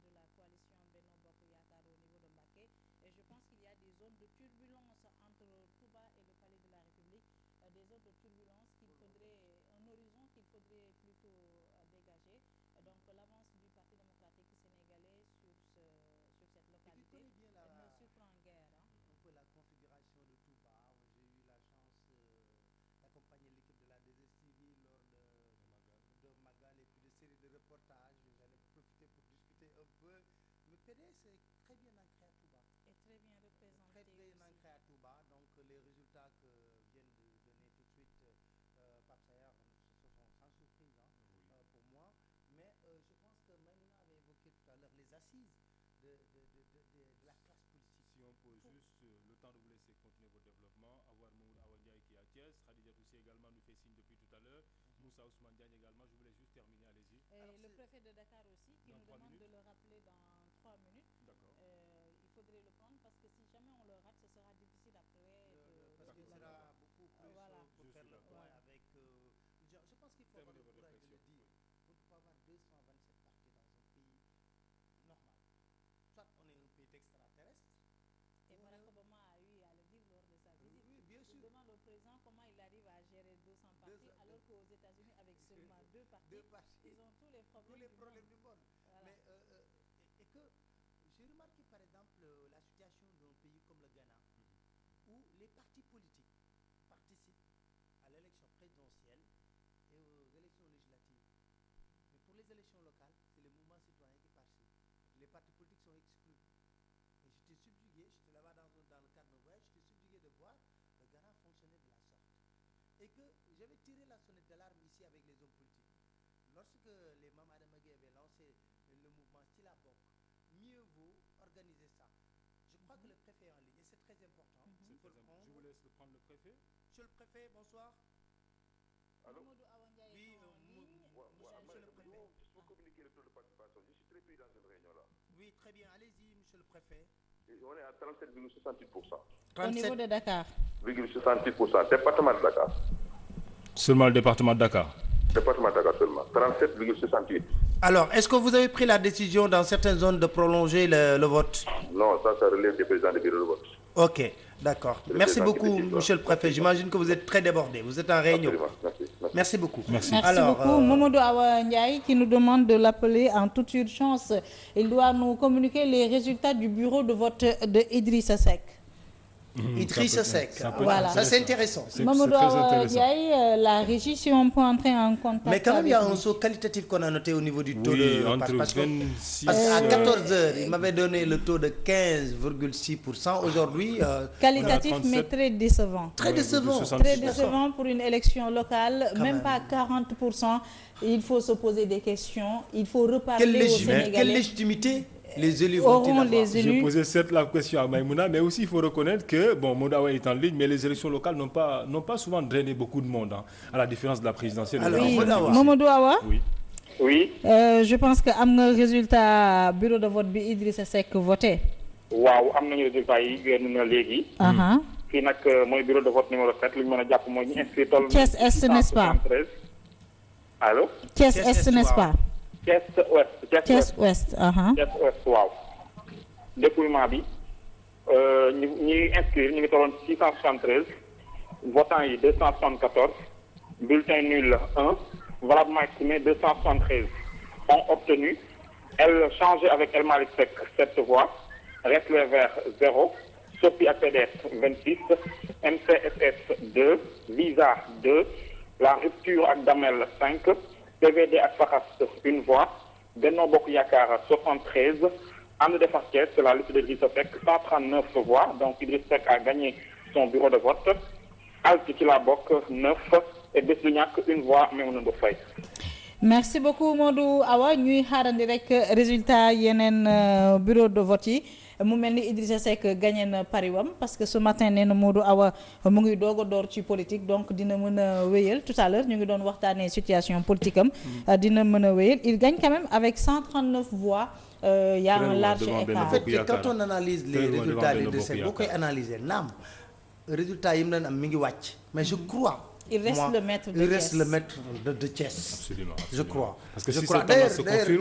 de la coalition Benno Bokk Yakaar au niveau de Mbacké. Et je pense qu'il y a des zones de turbulence entre Touba et le Palais de la République, des zones de turbulence un horizon qu'il faudrait plutôt dégager. Donc l'avance du Parti démocratique sénégalais sur cette localité ne surprend guère. Un peu la configuration de Touba. J'ai eu la chance d'accompagner l'équipe de la 2STV lors de Magal et puis de séries de reportages. J'en ai profité pour discuter un peu. Le PDS est très bien ancré à Touba. Et très bien représenté. Très bien ancré à Touba. Donc les résultats que viennent de donner tout de suite Pape Sayer, ce sont sans surprise pour moi. Mais je pense que Maïmouna avait évoqué tout à l'heure les assises de la classe politique. Si on peut juste le temps de vous laisser continuer votre développement, avoir Mamoud Awa Ndiaye qui est à Thiès, Khadija Toussi également nous fait signe depuis tout à l'heure, Moussa Ousmane Diagne également, je voulais juste terminer, allez-y. Et le préfet de Dakar aussi qui nous demande de le rappeler dans 3 minutes. D'accord. Il faudrait le prendre parce que si jamais on le rate, ce sera difficile après parce qu'il sera beaucoup plus pour faire le point avec... je pense qu'il faut avoir le courage de le dire. On ne peut pas avoir 227 partis dans un pays normal. Soit on est un pays d'extraterrestres. Et Barack Obama a eu à le dire lors de sa visite. Oui, bien sûr. Il demande au président comment il arrive à gérer 200 partis alors qu'aux États-Unis, avec seulement deux partis, ils ont tous les problèmes du monde. Voilà. Mais et que j'ai remarqué par exemple la situation d'un pays comme le Ghana, où les partis politiques participent à l'élection présidentielle et aux élections législatives. Mais pour les élections locales, c'est les mouvements citoyens qui participent. Les partis politiques sont exclus. Et j'étais subjugué, j'étais là-bas dans le cadre de voyage, j'étais subjugué de voir le Ghana fonctionner de la sorte. et que je vais tirer la sonnette d'alarme ici avec les hommes politiques. Lorsque les Mame Adama Gueye avaient lancé le mouvement Sila Bok, mieux vaut organiser ça. Je crois que le préfet est en ligne et c'est très important. Je vous laisse prendre le préfet. Monsieur le préfet, bonsoir. Allô? Oui, monsieur le préfet. Je peux communiquer le taux de participation. Je suis très pris dans cette réunion-là. Oui, très bien. Allez-y, monsieur le préfet. On est à 37,68%. Au niveau de Dakar. 37,68%. Département de Dakar. Seulement le département de Dakar. Département de Dakar seulement. 37,68%. Alors, est-ce que vous avez pris la décision dans certaines zones de prolonger le vote? Non, ça relève des présidents des bureaux de vote. Ok, d'accord. Merci beaucoup, monsieur le préfet. J'imagine que vous êtes très débordé. Vous êtes en réunion. Merci beaucoup. Merci beaucoup. Mamadou Awa Ndiaye qui nous demande de l'appeler en toute urgence. Il doit nous communiquer les résultats du bureau de vote de Idrissa Seck. Idrissa Seck. Voilà. Ça c'est intéressant. Mamadou Awa Ndiaye, la régie, si on peut entrer en contact. Mais quand même, il y a un saut qualitatif qu'on a noté au niveau du taux de participation. Parce qu'à 14h, il m'avait donné le taux de 15,6%. Aujourd'hui, qualitatif mais très décevant. Très décevant. Très décevant pour une élection locale, même pas 40%. Il faut se poser des questions. Il faut reparler aux Sénégalais. Quelle légitimité les élus auront les élus. J'ai posé certes la question à Maïmouna, mais aussi il faut reconnaître que, bon, Modawa est en ligne, mais les élections locales n'ont pas souvent drainé beaucoup de monde, hein, à la différence de la présidentielle. Alors, oui, Mamadou Awa. Oui. Oui. Je pense que am nga résultat bureau de vote bi Idrissa Seck voté. waaw am nañu résultat yi génn na léegi. fii nag mooy bureau de vote numéro 7 li ñu mën a jàpp mooy ñu inscrit toll. Thiès Est, n'est-ce pas? Allô. Thiès Est, n'est-ce pas? Thiès Ouest. Thiès Ouest. Thiès Ouest waaw. dépouillement bi ñi inscrire ñu ngi tolloon 673 votants yi 274 bulletin nul 1 valablement exprimé 273 ont obtenu. Elle changé avec El Malick Seck 7 voix, Reste les Verts 0, Sopi ak PDS 26, MCSS 2, Visa 2, La Rupture ak Damel 5, PVD ak Faxas 1 voix, Benno Bokk Yaakaar 73, And Defar Thiès, la liste de Idrissa Seck 139 voix, donc Idrissa Seck a gagné son bureau de vote. Alt ci la bokk 9 et Bés du Ñakk 1 voix, Maïmouna Ndour Faye. Merci beaucoup Modou Awa ñuy xaarandi rek résultat yeneen bureau de vote yi mu mel ni Idrissa Seck gagné na pariwam parce que ce matin nee na Modou Awa mu ngi doog a door ci politique donc dina mën a wéyal tout à l'heure ñu ngi doon waxtaanee situation politique am dina mën a wéyal il gagne quand même avec 139 voix. Il y a un large écart. En fait, quand on analyse les résultats de Idrissa Seck boo koy analyser naam résultat yi mu doon am mi ngi wàcc mais je crois. Il reste le maître de Thiès. Il reste le maître de Thiès. Absolument. Je crois. Parce que je si crois. D'ailleurs,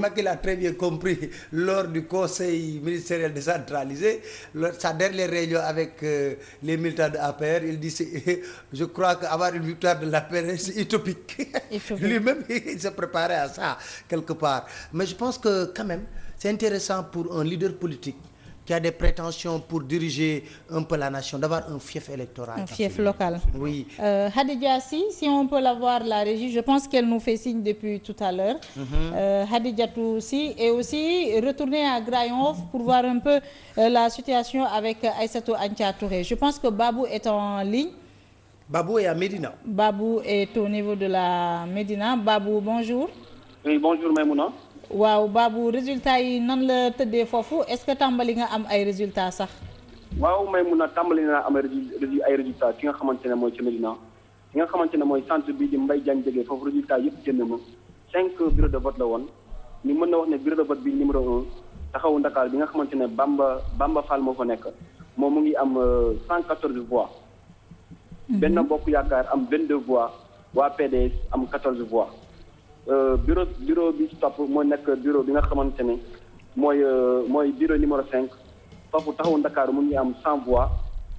Macky l'a très bien compris lors du conseil ministériel décentralisé, sa dernière réunion avec les militants de APR, il dit je crois qu'avoir une victoire de l'APR c'est utopique. Lui-même il se préparait à ça quelque part. Mais je pense que quand même c'est intéressant pour un leader politique qui a des prétentions pour diriger un peu la nation, d'avoir un fief électoral. Un fief local. Oui. Hadidja, si on peut l'avoir la régie, je pense qu'elle nous fait signe depuis tout à l'heure. Hadidjatou aussi, et aussi retourner à Grand-Yoff pour voir un peu la situation avec Aïssatou Antia Touré. Je pense que Babou est en ligne. Babou est à Médina. Babou est au niveau de la Médina. Babou, bonjour. Oui, bonjour Maïmouna. waaw Babou résultat yi nan la tëddee foofu est-ce que tàmbali nga am ay résultats sax. waaw Maïmouna tàmbali naa am ay résultats ki nga xamante ne mooy ci Médina ki nga xamante ne mooy centre bii di Mbaye Diagne jógee foofu résultat yëpp génn na 5 bureaux de vote la woon ñu mën na wax ne bureau de vote bi numéro 1 taxawu Ndakaar bi nga xamante ne Bamba Fall moo fa nekk moom mu ngi am 114 voix. Benno Bokk Yaakaar am 22 voix waa PDS am 14 voix. bureau bi topp moo nekk bureau bi nga xamante ne mooy bureau numéro 5 foofu taxawu Ndakaaru mu ngi am 100 voix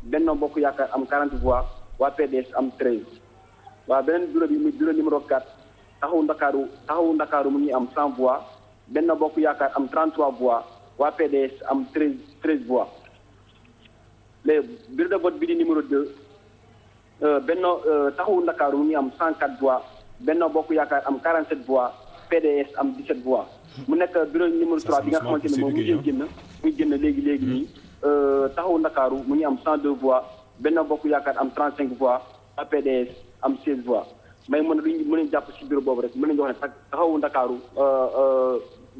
Benno Bokk Yaakaar am 40 voix waa PDS am 13 waaw beneen bureau bi muy bureau numéro 4 taxawu Ndakaaru mu ngi am 100 voix Benno Bokk Yaakaar am 33 voix waa PDS am 13 voix les bureau de vote bi di numéro 2 Benno taxawu Ndakaaru mu ngi am 104 voix Benno Bokk Yaakaar am 47 voix PDS am 17 voix mu nekk bureau numéro 3 bi nga xamante ne moom muy génn léegi nii taxawu Ndakaaru mu ngi am 102 voix Benno Bokk Yaakaar am 35 voix PDS am 16 voix mais mën nañu jàpp si bureau boobu rek mën nañu wax ne taxawu Ndakaaru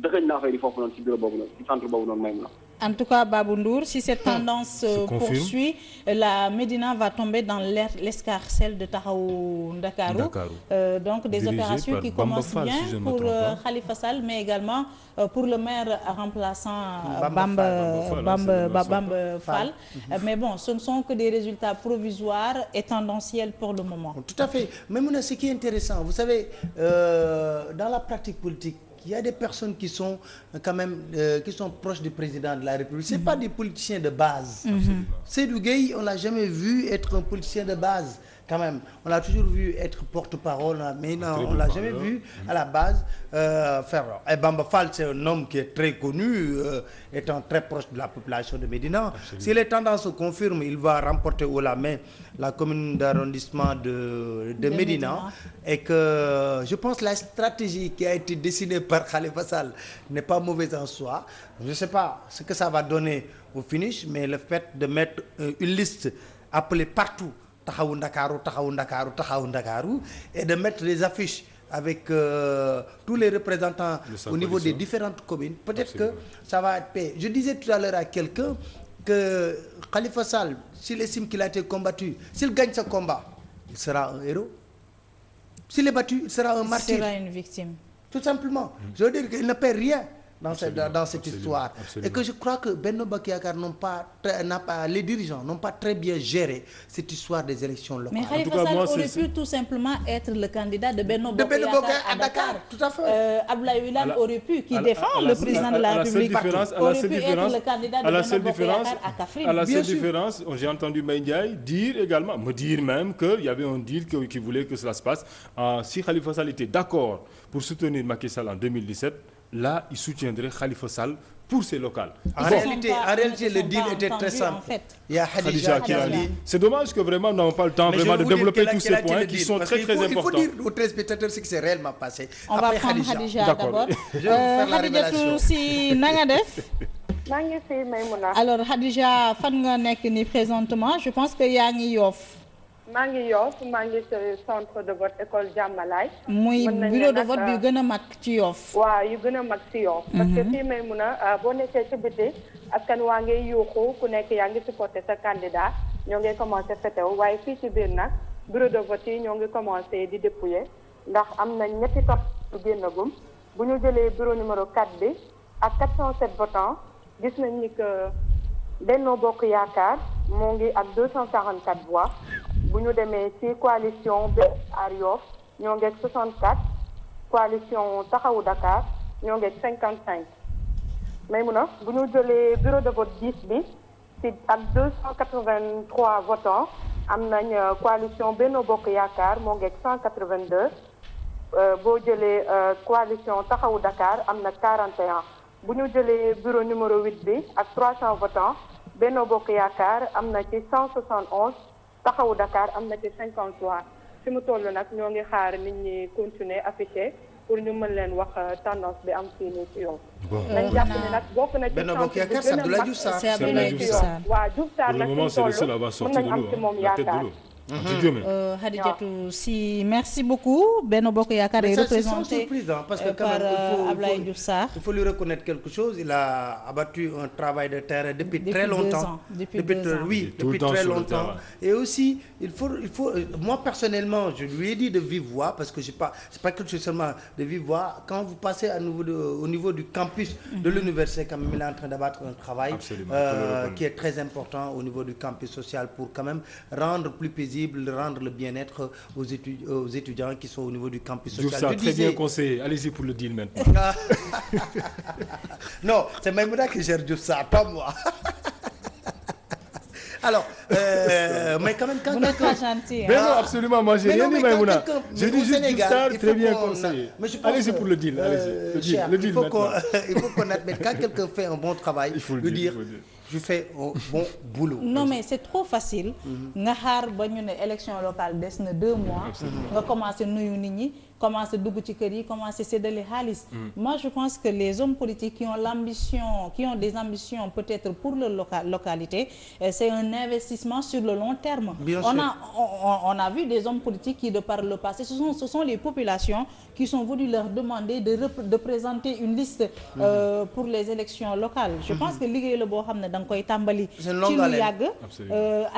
dëxëñ naa fay di foofu noonu si bureau boobu noonu si centre boobu noonu may mun a. En tout cas, Babou Ndour, si cette tendance poursuit, la Médina va tomber dans l'escarcelle de Taxawu Ndakaaru. Donc des opérations qui commencent bien pour Khalifa Sall, mais également pour le maire remplaçant Bamba Fall. Mais bon, ce ne sont que des résultats provisoires et tendanciels pour le moment. Tout à fait. Mais Mouna, ce qui est intéressant, vous savez, dans la pratique politique, il y a des personnes qui sont quand même qui sont proches du président de la République. C'est pas des politiciens de base. Seydou Gueye, on l'a jamais vu être un politicien de base quand même. On l'a toujours vu être porte-parole, mais non, on l'a jamais vu à la base faire. Et Bamba Fall, c'est un homme qui est très connu, étant très proche de la population de Médina. Absolument. Si les tendances se confirment, il va remporter haut la main la commune d'arrondissement de Médina. Et que je pense la stratégie qui a été dessinée par Khalifa Sall n'est pas mauvaise en soi. Je ne sais pas ce que ça va donner au finish, mais le fait de mettre une liste appelée partout Taxawu Ndakaaru, Taxawu Ndakaaru, Taxawu Ndakaaru, et de mettre les affiches avec tous les représentants au niveau des différentes communes, peut-être que ça va être payé. Je disais tout à l'heure à quelqu'un que Khalifa Sall, s'il estime qu'il a été combattu, s'il gagne ce combat, il sera un héros. S'il est battu, il sera un martyr. Il sera une victime. Tout simplement. Je veux dire qu'il ne perd rien dans cette histoire. Absolument. Et que je crois que Benno Bokk Yakaar les dirigeants n'ont pas très bien géré cette histoire des élections locales. Mais Khalifa Sall aurait pu tout simplement être le candidat de Benno Bokk Yakaar à Dakar. Tout à fait. Abdoulaye Wilane aurait pu, qui défend le président de la République, aurait pu être le candidat de Benno Bokk Yakaar à Kaffrine. À la seule différence, j'ai entendu Mbaye Ndiaye me dire même qu'il y avait un deal qui voulait que cela se passe. Si Khalifa Sall était d'accord pour soutenir Macky Sall en 2017, là, il soutiendrait Khalifa Sall pour ses locales. En réalité, le deal était très simple. En fait. Il y a Khadija qui a dit. C'est dommage que vraiment, nous n'avons pas le temps vraiment de développer tous ces points qui sont très très importants. Il faut dire aux téléspectateurs ce qui s'est réellement passé. On va prendre Khadija d'abord. Khadija si nanga def. Alors Khadija, fan nga nekk ni présentement, je pense que yaa ngi Yoff. maa ngi Yoff maa ngi centre de vote école Jàmmalaay. muy bureau de vote bi gën a mag ci Yoff. waaw yu gën a mag ci Yoff. parce que fii may mun a boo nekkee ci biti askan waa ngay yuuxu ku nekk yaa ngi supporté sa candidat ñoo ngi commencé fetew waaye fii ci biir nag bureau de vote yi ñoo ngi commencé di dépouiller ndax am na ñetti topp yu génnagum bu ñu jëlee bureau numéro 4 bi ak 407 votants gis nañ ni que Benno Bokk Yaakaar moo ngi ak 244 voix. bu ñu demee ci coalition Benno Aar Yoff ñoo ngi ak 64 coalition Taxawu Dakar ñoo ngi ak 55 mais mun na bu ñu jëlee bureau de vote 10 bi ci ak 283 votants am nañ coalition Benno Bokk Yaakaar moo ngi ak 182 boo jëlee coalition Taxawu Dakar am na 41 bu ñu jëlee bureau numéro 8 bi ak 300 votants Benno Bokk Yaakaar am na ci 171 Taxawu Dakar am na ci 53 fi mu toll nag ñoo ngi xaar nit ñi continuer affiché pour ñu mën leen wax tendance bi am fii nii ci yow. nañ jàpp ne nag bokk na ci Benno Bokk Yaakaar c'est Abdoulaye Diouf Sarr. waaw Diouf Sarr nag fi mu toll mën nañ am ci moom yaakaar. Khadijatou si merci beaucoup. Benno Bokk Yaakaar est représenté parce que par Abdoulaye Diouf Sarr. Il faut lui reconnaître quelque chose. Il a abattu un travail de terrain depuis très longtemps. Depuis très longtemps. Et aussi, il faut moi personnellement, je lui ai dit de vive voix parce que c'est pas quelque chose seulement de vive voix. Quand vous passez au niveau du campus de l'université, quand même, il est en train d'abattre un travail qui est très important au niveau du campus social pour quand même rendre plus paisible, rendre le bien-être aux étudiants qui sont au niveau du campus social. Je très bien conseillé. Allez-y pour le deal maintenant. Non, c'est Maïmouna qui gère Diouf Sarr, pas moi. Alors, mais quand même, quand vous n'êtes pas gentil. Mais non, absolument, moi j'ai rien dit, Maïmouna. Je dis juste Diouf Sarr, très bien conseillé. Allez-y pour le deal. Il faut qu'on admette quand quelqu'un fait un bon travail, lui dire je fais un bon boulot. Non mais c'est trop facile. nga xaar ba ñu ne élection locale des na 2 mois. nga commencé nuyu nit ñi commencé dugg ci kër yi commencé séddale xaalis. Moi je pense que les hommes politiques qui ont des ambitions peut-être pour leur localité, c'est un investissement sur le long terme. Bien on sûr. on a vu des hommes politiques qui de par le passé ce sont les populations qui sont venues leur demander de présenter une liste pour les élections locales. Je pense que liggéey la boo xam ne da nga koy tàmbali ci lu yàgg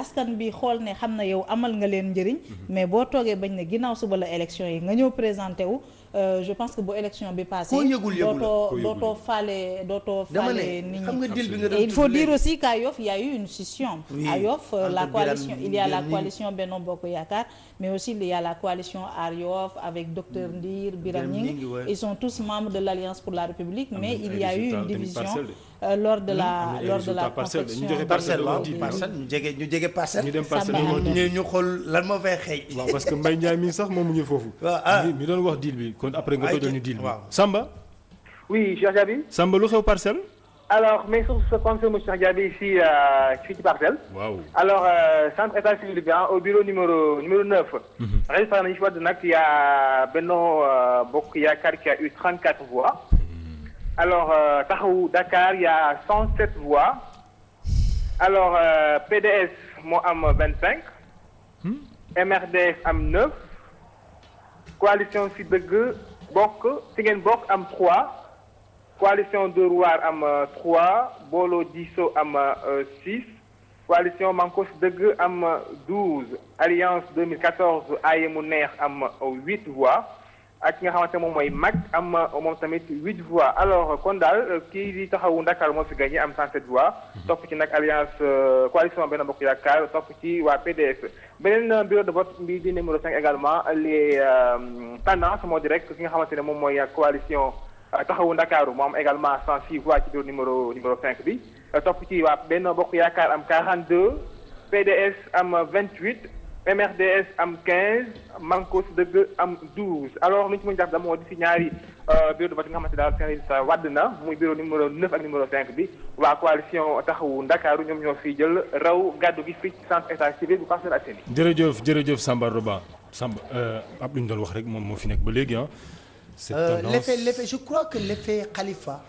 askan bi xool ne xam na yow amal nga leen njëriñ mais boo toogee bañ ne ginnaaw suba la élection yi nga ñëw présenté wu je pense que bu élection bi passé dootoo faale nit ñi. Et il faut dire aussi qu'à Yoff il y a eu une scission. À Yoff la coalition il y a la coalition Benno Bokk Yaakaar mais aussi il y a la coalition Aar Yoff avec docteur Ndir Biram Ñing. Ils sont tous membres de l'Alliance pour la République mais il y a eu une division lors de la confection ñu jege parcelle ñu dem parcelle ñu xool lan moo fay xëy. waaw parce que Mbaye Ndiaye mi sax moom mu ngi foofu. mi doon wax deal bi kon après nga tojal ñu deal bi. Samba. Oui, Cheikh Diaby. Samba lu xew parcelle. Alors mes sources confirment Cheikh Diaby ici fii ci parcelle. Waaw. Alors centre état civil bi au bureau numéro 9. Résultat nañu fi wadd nag y a Benno Bokk Yaakaar qui a eu 34 voix. Alors Taxawu Dakar y a 107 voix. Alors PDS moo am 25. MRDS am 9. coalition Si Dëgg Bokk Si Ngeen Bokk am 3. coalition Dóor waar am 3 Booloo Diisoo am 6 coalition Manko Si Dëgg am 12 alliance 2014 Aaye Mu Neex am 8 voix ak ki nga xamante moom mooy mag am moom tamit 8 voix alors kon daal kii di Taxawu Ndakaaru moo fi gagné am 107 voix topp ci nag alliance coalition Benno Bokk Yaakaar topp ci waa PDS beneen bureau de vote bi di numéro 5 également les tendances moo di rek ki nga xamante ne moom mooy coalition Taxawu Ndakaaru moo am également 106 voix ci bureau numéro 5 bi topp ci waa Benno Bokk Yaakaar am 42 PDS am 28 MRDS am 15 Manko Si Dëgg am 12 alors lu ñu ci mën a jàpp moo di si ñaari bureau de vote yi nga xamante daal seen résultat wadd na muy bureau numéro 9 ak numéro 5 bi waa coalition Taxawu Ndakaaru ñoom ñoo fiy jël raw gàddu gi fii ci centre état civil bu Parcelles Assainies. jërëjëf Samba Roba Samba ab lu ñu doon wax rek moom moo fi nekk ba léegi ah. L'effet, je crois que l'effet Khalifa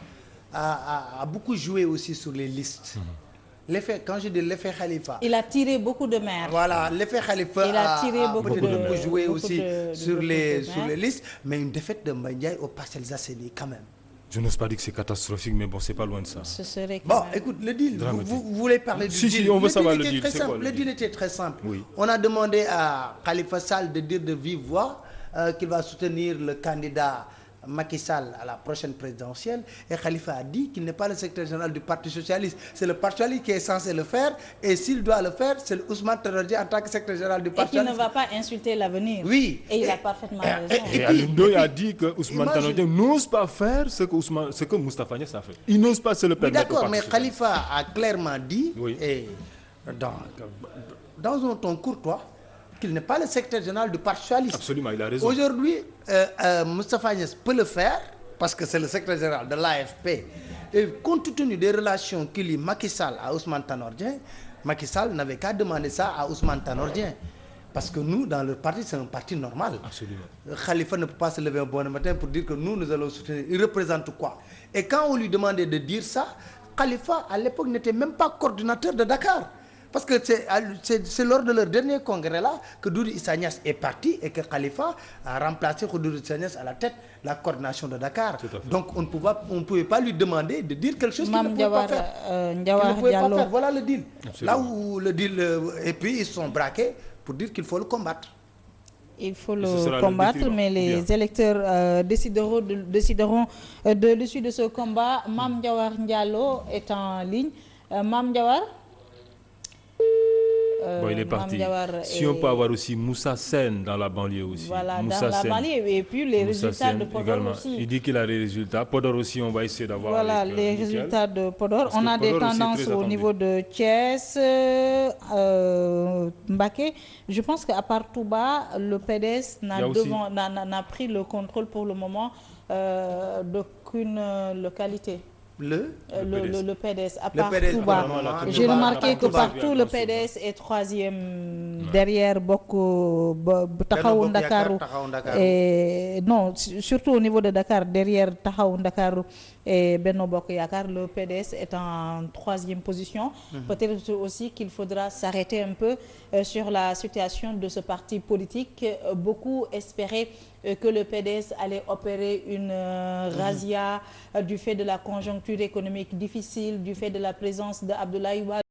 a beaucoup joué aussi sur les listes. L'effet, quand je dis l'effet Khalifa, il a tiré beaucoup de maires. Voilà, l'effet Khalifa a beaucoup joué aussi sur les listes, mais une défaite de Mbaye Ndiaye aux Parcelles Assainies quand même. Je n'ose pas dire que c'est catastrophique, mais bon, c'est pas loin de ça. Ce serait bon, écoute, le deal, vous voulez parler du deal? Si, on veut savoir le deal. Le deal était très simple. Oui. On a demandé à Khalifa Sall de dire de vive voix qu'il va soutenir le candidat Macky Sall à la prochaine présidentielle et Khalifa a dit qu'il n'est pas le secrétaire général du Parti socialiste, c'est le Parti socialiste qui est censé le faire et s'il doit le faire, c'est Ousmane Tanor Dieng en tant que secrétaire général du Parti socialiste. Et qui ne va pas insulter l'avenir. Oui. Et il a parfaitement raison. Et Alioune Ndoye a dit que Ousmane Tanor Dieng n'ose pas faire ce que Moustapha Niasse a fait. Il n'ose pas se le permettre. D'accord, mais Khalifa a clairement dit et dans un ton courtois qu'il n'est pas le secrétaire général du Parti socialiste. Absolument, il a raison. Aujourd'hui, Moustapha Niasse peut le faire parce que c'est le secrétaire général de l'AFP. Et compte tenu des relations qu'il lie Macky Sall à Ousmane Tanor Dieng, Macky Sall n'avait qu'à demander ça à Ousmane Tanor Dieng. Parce que nous, dans le parti, c'est un parti normal. Absolument. Khalifa ne peut pas se lever un bon matin pour dire que nous allons soutenir. Il représente quoi? Et quand on lui demandait de dire ça, Khalifa, à l'époque, n'était même pas coordinateur de Dakar. Parce que c'est lors de leur dernier congrès là que Doudou Issa Niasse est parti et que Khalifa a remplacé Doudou Issa Niasse à la tête de la coordination de Dakar. Donc on ne pouvait pas lui demander de dire quelque chose qu'il ne pouvait pas faire. Voilà le deal. Absolument. Là où le deal et puis ils se sont braqués pour dire qu'il faut le combattre. Il faut le combattre, mais les électeurs décideront de l'issue de ce combat. Mame Diawar Diallo est en ligne. Mame Diawar. Bon, il est parti. Si on peut avoir aussi Moussa Sène dans la banlieue aussi. Voilà, Moussa dans la banlieue et puis les Moussa résultats Sène de Podor également. aussi. Il dit qu'il a les résultats. Podor aussi, on va essayer d'avoir. Voilà, les résultats de Podor. On a des tendances au niveau de Thiès, Mbacké. Je pense qu'à part Touba, le PDS n'a pris le contrôle pour le moment d'aucune localité. le PDS à Le part PDS, Touba. apparemment, J'ai Touba, remarqué que Touba. partout le PDS est troisième derrière Taxawu Ndakaaru et non surtout au niveau de Dakar derrière Taxawu Ndakaaru et Benno Bokk Yaakaar, le PDS est en troisième position. Peut-être aussi qu'il faudra s'arrêter un peu sur la situation de ce parti politique. Beaucoup espéraient que le PDS allait opérer une razzia du fait de la conjoncture économique difficile, du fait de la présence de Abdoulaye Wade